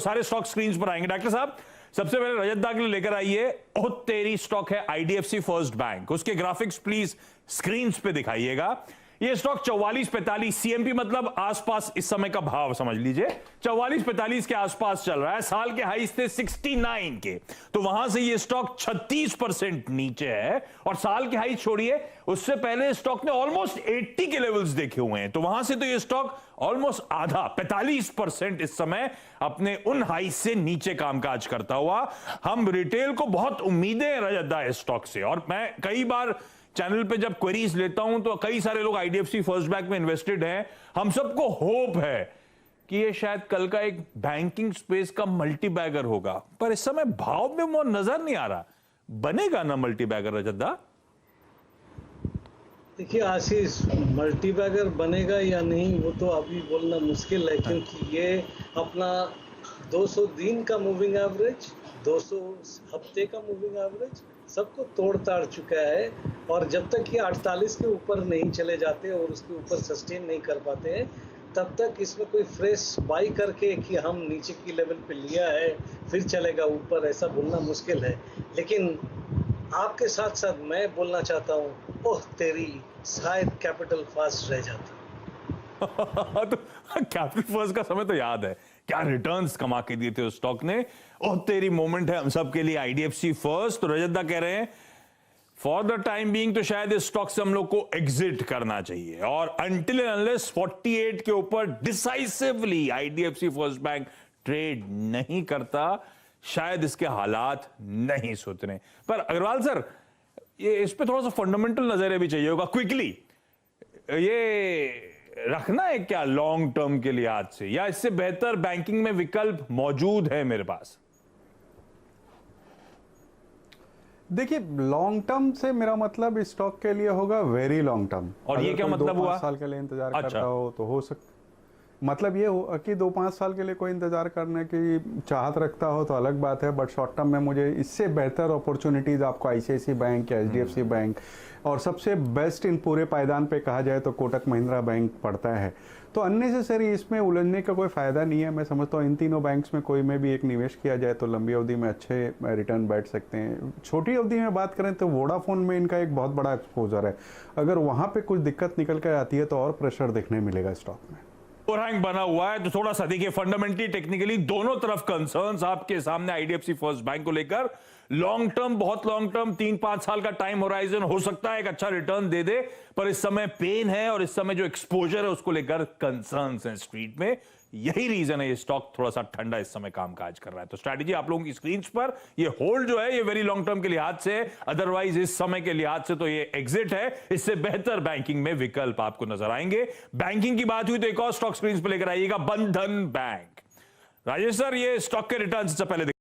सारे stock screen पर आएंगे। डॉक्टर साहब, सबसे पहले रजत दा के लिए लेकर आइए, ओह तेरी स्टॉक है आईडीएफसी फर्स्ट बैंक। उसके ग्राफिक्स प्लीज स्क्रीन पे दिखाइएगा। ये स्टॉक 44-45 सीएमपी मतलब आसपास इस समय का भाव समझ लीजिए 44-45 के आसपास चल रहा है। साल के हाई थे 69 के, तो वहां से ये स्टॉक 36% नीचे है। और साल के हाई छोड़िए, उससे पहले स्टॉक ने ऑलमोस्ट 80 के लेवल्स देखे हुए हैं, तो वहां से तो ये स्टॉक ऑलमोस्ट आधा 45% इस समय अपने उन हाई से नीचे कामकाज करता हुआ। हम रिटेल को बहुत उम्मीदें रजत दा इस स्टॉक से, और मैं कई बार चैनल पे जब क्वेरीज लेता हूं तो कई सारे लोग आईडीएफसी फर्स्ट बैंक में इन्वेस्टेड हैं। हम सबको होप है कि ये शायद कल का एक बैंकिंग स्पेस का मल्टी बैगर होगा, पर इस समय भाव में वो नजर नहीं आ रहा। बनेगा ना मल्टी बैगर रजत दा? देखिए आशीष, मल्टी बैगर बनेगा या नहीं वो तो अभी बोलना मुश्किल है, क्योंकि ये अपना 200 दिन का मूविंग एवरेज, 200 हफ्ते का मूविंग एवरेज सबको तोड़ ताड़ चुका है। और जब तक ये 48 के ऊपर नहीं चले जाते और उसके ऊपर सस्टेन नहीं कर पाते हैं, तब तक इसमें कोई फ्रेश बाई करके कि हम नीचे की लेवल पे लिया है फिर चलेगा ऊपर, ऐसा बोलना मुश्किल है। लेकिन आपके साथ साथ मैं बोलना चाहता हूँ, ओह तेरी, शायद कैपिटल फर्स्ट रह जाता। तो कैपिटल फर्स्ट का समय तो याद है, क्या रिटर्न्स कमा के दिए थे उस स्टॉक ने। ओह तेरी मोमेंट है हम सब के लिए आईडीएफसी फर्स्ट। तो रजत दा कह रहे हैं फॉर द टाइम बीइंग तो शायद इस स्टॉक से हम लोग को एग्जिट करना चाहिए, और अंटिल एंड अनलेस 48 के ऊपर decisively IDFC first bank trade नहीं करता, शायद इसके हालात नहीं सुधरे। पर अग्रवाल सर, ये इस पे थोड़ा सा फंडामेंटल नजरिया भी चाहिए होगा क्विकली। ये रखना है क्या लॉन्ग टर्म के लिए आज से, या इससे बेहतर बैंकिंग में विकल्प मौजूद है मेरे पास? देखिए, लॉन्ग टर्म से मेरा मतलब इस स्टॉक के लिए होगा वेरी लॉन्ग टर्म। और ये क्या मतलब हुआ? 2-5 साल के लिए इंतजार अच्छा। करता हो तो हो सकता, मतलब ये हो कि 2-5 साल के लिए कोई इंतजार करने की चाहत रखता हो तो अलग बात है, बट शॉर्ट टर्म में मुझे इससे बेहतर अपॉर्चुनिटीज आपको आईसीआईसीआई बैंक या एचडीएफसी बैंक, और सबसे बेस्ट इन पूरे पायदान पे कहा जाए तो कोटक महिंद्रा बैंक पड़ता है। तो अननेसेसरी इसमें उलझने का कोई फायदा नहीं है। मैं समझता हूँ इन तीनों बैंक्स में कोई में भी एक निवेश किया जाए तो लंबी अवधि में अच्छे रिटर्न बैठ सकते हैं। छोटी अवधि में बात करें तो वोडाफोन में इनका एक बहुत बड़ा एक्सपोजर है, अगर वहाँ पे कुछ दिक्कत निकल कर आती है तो और प्रेशर देखने मिलेगा स्टॉक में। ओवरहैंग बना हुआ है, तो थोड़ा सा देखिए फंडामेंटली टेक्निकली दोनों तरफ कंसर्न्स आपके सामने आईडीएफसी फर्स्ट बैंक को लेकर। लॉन्ग टर्म, बहुत लॉन्ग टर्म, 3-5 साल का टाइम होराइजन हो सकता है एक अच्छा रिटर्न दे दे, पर इस समय पेन है और इस समय जो एक्सपोजर है उसको लेकर कंसर्न्स हैं स्ट्रीट में। यही रीजन है ये स्टॉक थोड़ा सा ठंडा इस समय कामकाज कर रहा है। तो स्ट्रैटेजी आप लोगों की स्क्रीन पर, ये होल्ड जो है ये वेरी लॉन्ग टर्म के लिहाज से, अदरवाइज इस समय के लिहाज से तो ये एग्जिट है। इससे बेहतर बैंकिंग में विकल्प आपको नजर आएंगे। बैंकिंग की बात हुई तो एक और स्टॉक स्क्रीन पर लेकर आइएगा, बंधन बैंक। राजेश सर, ये स्टॉक के रिटर्न से पहले